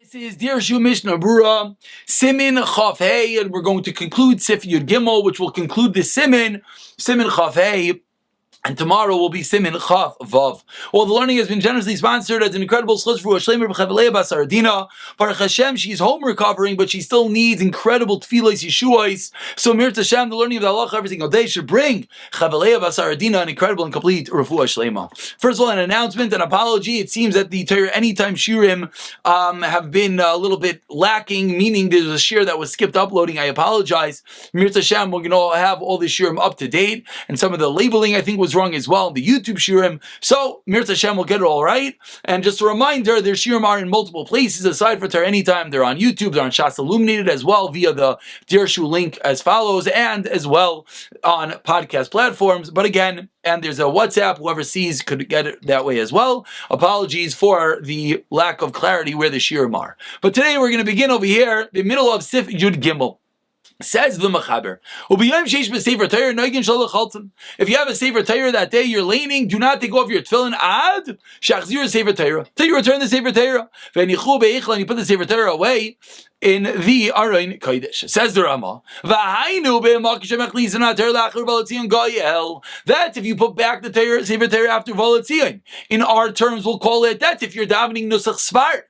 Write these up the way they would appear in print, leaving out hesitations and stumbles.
This is Dirshu Mishnah Berurah, Simin Chaf Hey, and we're going to conclude Sif Yud Gimel, which will conclude the Simin Chaf Hey. And tomorrow will be Simin Chaf Vav. Well, the learning has been generously sponsored as an incredible schus for Shleimer b'Chavalei Basardina. Baruch Hashem, she's home recovering, but she still needs incredible tefillos, yeshuos. So Mir Hashem, the learning of the halacha every single day should bring Chavalei Basardina an incredible and complete refuah shleima. First of all, an announcement, an apology. It seems that the Torah Anytime Shirim have been a little bit lacking, meaning there's a shir that was skipped uploading. I apologize. Mir Hashem, we're going to have all the shirim up to date, and some of the labeling I think was wrong as well, the YouTube shirim. So Mir Hashem will get it all right. And just a reminder, their shirim are in multiple places aside for Torah Anytime. They're on YouTube, they're on Shas Illuminated as well via the Dirshu link as follows, and as well on podcast platforms. But again, and there's a WhatsApp, whoever sees could get it that way as well. Apologies for the lack of clarity where the shirim are. But today we're going to begin over here, the middle of Sif Yud Gimel. Says the Mechaber, if you have a Sefer Torah that day, you're leaning, do not take off your Tefilin ad shachzir Sefer Torah till you return the Sefer Torah. And you put the Sefer Torah away in the Aron Kodesh. Says the Rama, that if you put back the Torah, Sefer Torah after Volatzion, in our terms we'll call it that if you're davening Nusach Sfar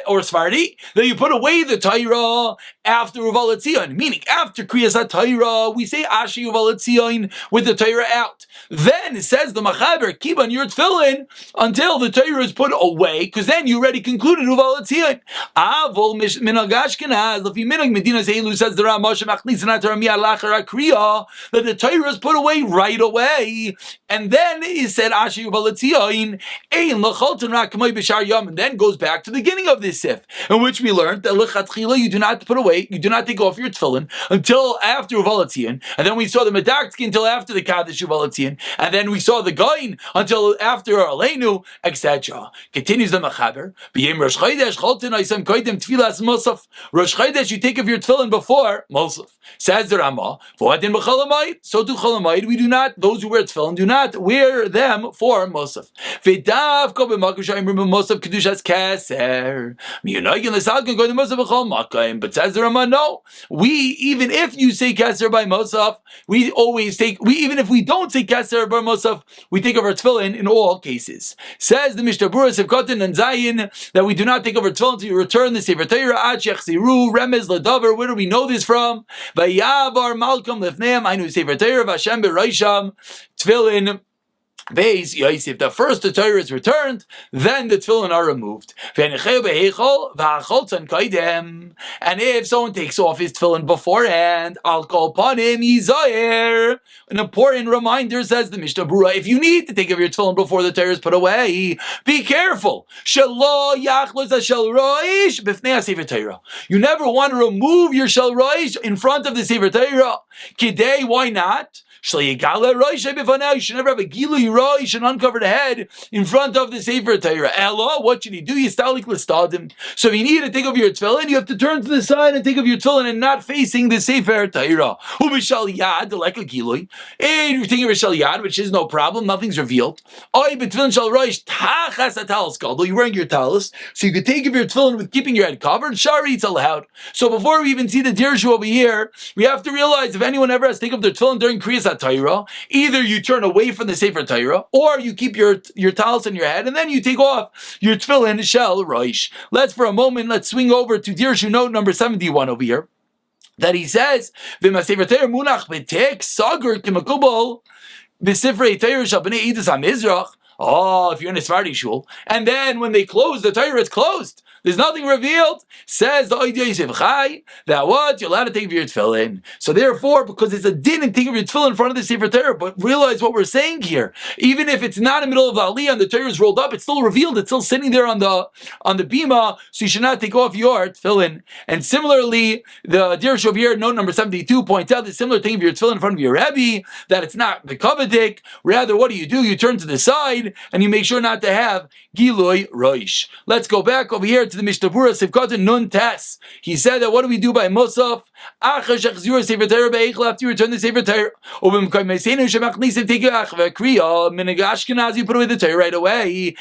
or Sfardi, that you put away the Torah after Volatzion, meaning after Kriyas HaTorah, we say Ashi Volatzion with the Torah out. Then it says the Machaber, keep on your Tefillin until the Torah is put away, because then you already concluded Volatzion. Avol Minagash Ashkenaz, if you minhag Medina Zeilu, says the Ram Moshe Machlis and Atar Miyad Lachar Kriya, that the Torah is put away right away, and then he said Ashi Uvalatzion Ein Lachalton Rakmai B'Shar Yom, and then goes back to the beginning of this sif, in which we learned that Lechatchila you do not put away, you do not take off your tefillin until after Uvalatzion, and then we saw the Medaktki until after the Kaddish Uvalatzion, and then we saw the Gain until after Aleinu, etc. Continues the Machaber. B'Yem Rosh Chodesh Chalton Aisam Koydem Tfilas Musaf. Rosh Chodesh, you take of your tefillin before Musaf. Says the Rama, so do Cholamayid, we do not, those who wear tefillin, do not wear them for Musaf. V'dav ko b'makom shayim Musaf kedushas keser. Miyunagin l'salkin go to Musaf b'chol makayim. But says the Rama, no. We, even if you say keser by Musaf, we always take, even if we don't say keser by Musaf, we take of our tefillin in all cases. Says the Mishnah Berurah, Sevkotin and Zayin, that we do not take of our tefillin until you return the Sefer Torah, Ziru, Remez, Ladavar, where do we know this from? Vayavar Malcolm Lefneim, I knew Sefer Torah, Vashem Bereisham, Tefillin, Beis Yosef. The first the Torah is returned, then the tefillin are removed. And if someone takes off his tefillin beforehand, I'll call upon him Yizayer. An important reminder, says the Mishnah Berurah, if you need to take off your tefillin before the Torah is put away, be careful. You never want to remove your shel roish in front of the Sefer Torah. Kidei, why not? You should never have a gilui roish, an uncovered head, in front of the Sefer Torah. Ella, what should he do? Yistalik l'stadim. So if you need to take off your tefillin, you have to turn to the side and take off your tefillin and not facing the Sefer Torah. Ubishal yad, like a gilui. And you're taking bishal yad, which is no problem, nothing's revealed. Oy b'tefillin shal roish tachas atalis gadol. You're wearing your talis, so you could take off your tefillin with keeping your head covered. Shari, it's allowed. So before we even see the dirshu over here, we have to realize if anyone ever has to take off their tefillin during Kriyas Torah, either you turn away from the Sefer Torah, or you keep your talis on your head, and then you take off your tefillin shel roish. Let's swing over to Dirshu note number 71 over here, that he says, "V'ma Sefer Torah munach b'tek sagur k'makubal b'sifrei Torah shel b'nei Edus HaMizrach." Oh, if you're in a Sephardi shul, and then when they close the Torah, it's closed. There's nothing revealed. Says the Oid Yosef Chai that what? You're allowed to take of your tefillin. So therefore, because it's a din and take of your tefillin in front of the Sefer Torah, but realize what we're saying here. Even if it's not in the middle of the Aliyah and the Torah is rolled up, it's still revealed. It's still sitting there on the bima. So you should not take off your tefillin. And similarly, the Dirshu over here, note number 72, points out that similar thing of your tefillin in front of your Rebbe, that it's not the kavadik. Rather, what do? You turn to the side and you make sure not to have gilui roish. Let's go back over here to the Mishnah Berurah Sivkatan Nun Tes. He said that what do we do by Musaf? After you return the Sefer Torah, you put away the Torah right away. You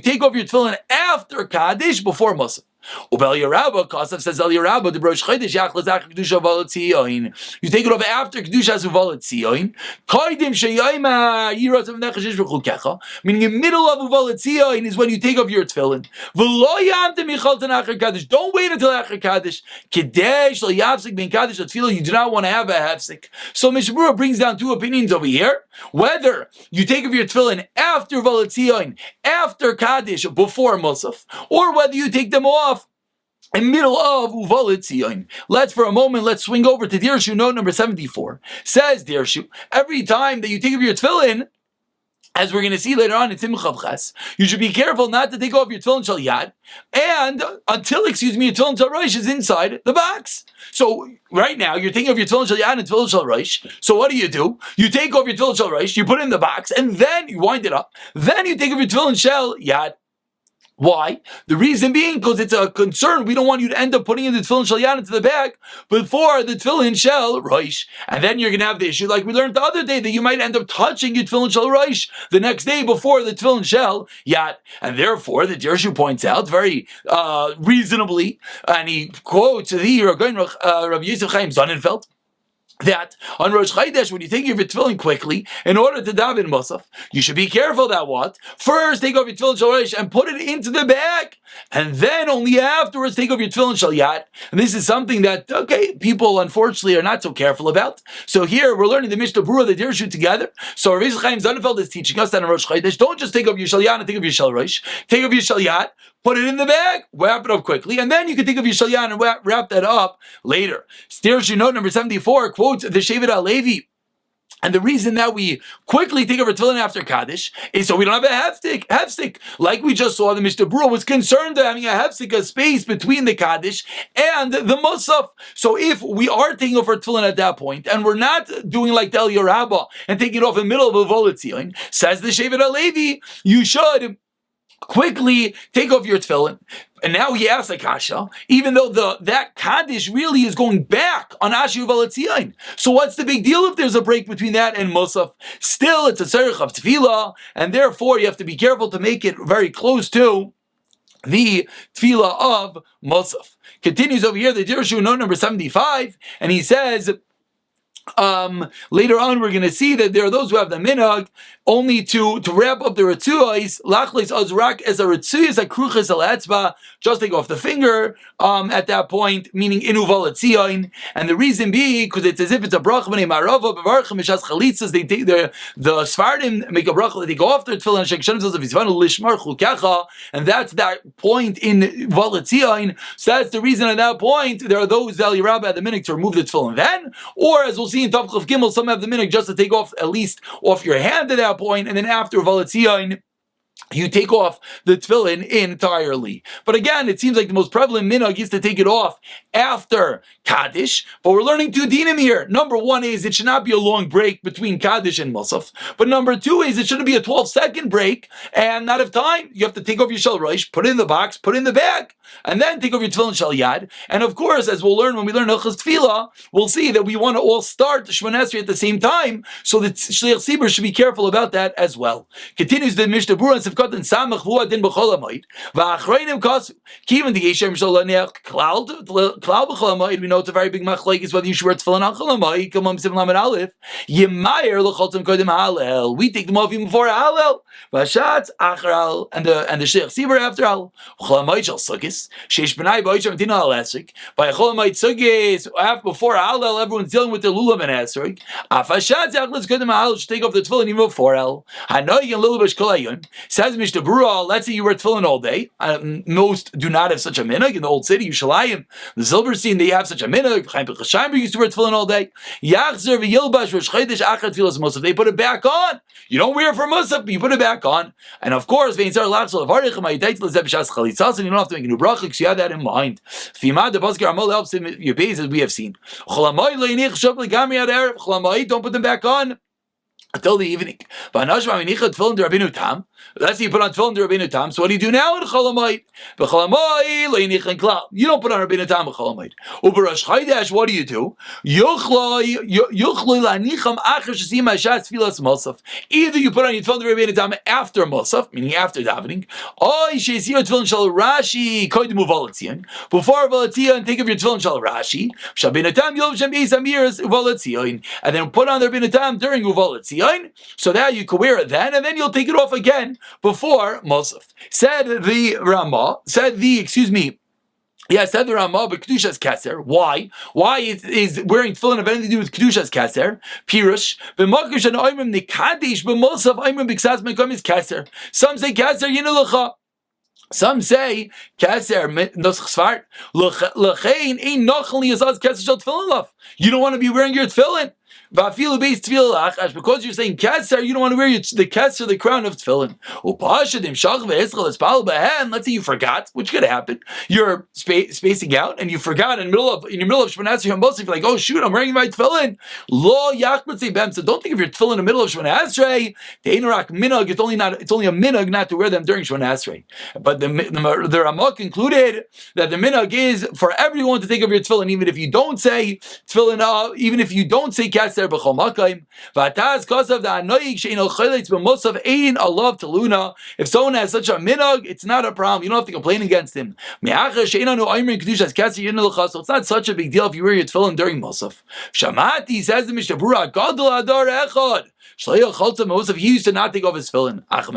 take off your tefillin after Kaddish before Musaf. Ubel Yerabba, Concise says El Yerabba, the Brosh Chodesh Yachlas Achar Kedusha Uvalat Tzion. You take it off after Kedusha Uvalat Tzion. Koidim Sheyayma Yirasav Nechashish V'Chukecha. Meaning in the middle of Uvalat Tzion is when you take off your tefillin. V'lo Yamtem Michalten Achar Kaddish. Don't wait until Achar Kaddish. Kedesh Lo Yafsik Ben Kaddish Tefillah. You do not want to have a hefsik. So Mishnah Berurah brings down two opinions over here. Whether you take off your tefillin after Uvalat Tzion, after Kaddish, before Musaf, or whether you take them off in middle of Uvalat Tzion. Let's swing over to Dirshu, note number 74. Says Dirshu, every time that you take off your tefillin, as we're going to see later on in Simcha Ches, you should be careful not to take off your tefillin shel yad, and until your tefillin shel rosh is inside the box. So right now you're taking off your tefillin shel yad and tefillin shel rosh. So what do? You take off your tefillin shel rosh, you put it in the box, and then you wind it up. Then you take off your tefillin shel yad. Why? The reason being because it's a concern. We don't want you to end up putting in the tefillin shel yad into the bag before the tefillin shel rosh, and then you're going to have the issue like we learned the other day that you might end up touching your tefillin shel rosh the next day before the tefillin shel yad, and therefore the Dirshu points out very reasonably, and he quotes the Rabbi Yosef Chaim Sonnenfeld, that on Rosh Chodesh, when you take your tefillin quickly, in order to daven Musaf, you should be careful that what? First, take off your tefillin shel rosh and put it into the bag, and then only afterwards take off your tefillin shel yad. And this is something that, people unfortunately are not so careful about. So here, we're learning the Mishnah Berurah, the Dirshu together. So Rabbi Chaim Sonnenfeld is teaching us that on Rosh Chodesh, don't just take off your shel yad and take off your shel rosh. Take off your shel yad, put it in the bag, wrap it up quickly, and then you can think of your shel yad and wrap that up later. Dirshu note number 74 quotes the Shevet HaLevi. And the reason that we quickly take over tefillin after Kaddish is so we don't have a hefsek. Like we just saw, the Mishnah Berurah was concerned of having a hefsek, a space between the Kaddish and the Musaf. So if we are taking over tefillin at that point, and we're not doing like the El Yerabba and taking it off in the middle of a Uvalat Tzion, says the Shevet HaLevi, you should quickly take off your tefillin. And now he asks a kasha, even though that Kaddish really is going back on Asher Uvalat Tzion. So what's the big deal if there's a break between that and Musaf? Still, it's a tzarech of tefillah, and therefore you have to be careful to make it very close to the tefillah of Musaf. Continues over here, the Dirshu note number 75, and he says, later on we're going to see that there are those who have the minhag only to wrap up the retzuos, lachlis azrak as a retzuos a kruches al etzba, just take off the finger at that point, meaning in Uvalat Tzion. And the reason being because it's as if it's a bracha b'nei marava b'varchem mishas chalitzas. They take the Sfardim make a bracha, they go off their tefillin and shake shem of his lishmar chukecha, and that's that point in Uvalat Tzion. So that's the reason at that point there are those that Yerabba at the minhag to remove the tefillin then, or as we'll see in Tav Chav Gimel, some have the minhag just to take off at least off your hand at that point, and then after Uvalat Tzion, you take off the tefillin entirely. But again, it seems like the most prevalent minhag is to take it off after Kaddish, but we're learning two dinim here. Number one is it should not be a long break between Kaddish and Musaf. But number two is it shouldn't be a 12-second break and not have time. You have to take off your shel rosh, put it in the box, put it in the bag, and then take off your tefillin shel yad. And of course, as we'll learn when we learn Hilchos Tefillah, we'll see that we want to all start the Shemona Esrei at the same time, so the Shliach Tzibur should be careful about that as well. Continues the Mishnah Berurah and Sivkot and Samach V'u Adin B'chol HaMoed V'achreinim Kasu Kivan T'Geshem Shel Laneach Klal B'chol HaMoed. We know it's a very big machlokes whether you should wear tefillin on Chol HaMoed. Kamam Sim Lamed Aleph Yemayer L'Choltem Kodim Halel. We take them off even before Halel. V'Shatz Achar Halel and the Shliach Tzibur after Halel. Chol HaMoed Shel Sukkos Sheish B'nai B'Oishem Tina Al Esrik. By Chol HaMoed Sukkos after before Halel, everyone's dealing with their lulav and Esrik. Afashatz Achar Kodim Halel should take off the tefillin even before Halel. Hanoy and Lulav Kol Hayom. Says Mishnah Berurah, let's say you wear tefillin all day. Most do not have such a minhag. In the old city, Yerushalayim, the Silverstein, they have such a minhag. Chaim Bechashaimer used to wear tefillin all day. Yachzer v'yilbash Rosh Chodesh achar tefillas Musaf. They put it back on. You don't wear it for Musaf, but you put it back on. And of course, you don't have to make a new bracha because you have that in mind. Fimad the Basker Amal helps him your base as we have seen. Don't put them back on until the evening. Let's say you put on tefillin to Rabbeinu Tam. So what do you do now in Cholamoid? B'Cholamoid lo yinichin klal. You don't put on Rabbeinu Tam b'Cholamoid. U'b'Rosh Chodesh, what do you do? Yuchloi lanicham acher shesim hashas tfilas musaf. Either you put on your tefillin to Rabbeinu Tam after musaf, meaning after davening, or sheisir tefillin shel Rashi koydem uvalatzion. Before uvalatzion, think of your tefillin shel Rashi. Shabbeinu Tam yov shem beis amiras uvalatzion, and then put on the Rabbeinu Tam during uvalatzion, so that you can wear it then, and then you'll take it off again before musaf. Said the Ramah. Said the Ramah, but Kedushas Keser. Why? Why is wearing tefillin have anything to do with Kedushas Keser? Pirush. B'makish and oimrim nikadesh b'mosav oimrim b'ksas mekom is Keser. Some say Keser yinulacha. Some say Keser nosach svart. L'chein ein nochel yizaz Keser shel tefillin love. You don't want to be wearing your tefillin. Because you're saying Keser, you don't want to wear the Keser, the crown of tefillin. Let's say you forgot, which could happen. You're spacing out and you forgot in your middle of Shemona Esrei, you're like, oh shoot, I'm wearing my tefillin. So don't think of your tefillin in the middle of Shemona Esrei. It's only a minhag not to wear them during Shemona Esrei. But the Ramah concluded that the minhag is for everyone to take of your tefillin, even if you don't say tefillin, even if you don't say Keser. If someone has such a minhag, it's not a problem. You don't have to complain against him. So it's not such a big deal if you wear your tefillin during Musaf. Shamati, says the Mishnah Berurah, Gadol Adar Echad. Shleich Cholta Musaf, he used to not take off his tefillin. But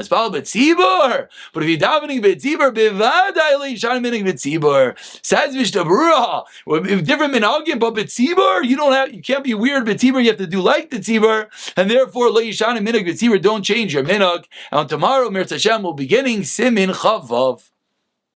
if you're davening b'tzibur, b'vadai leishan minhag b'tzibur. Says Mishnah Berurah, different minhagim, but b'tzibur, you can't be weird b'tzibur. You have to do like the tzibur, and therefore leishan minhag b'tzibur. Don't change your minhag. And tomorrow, Mirz Hashem, will be beginning Simin Chavav.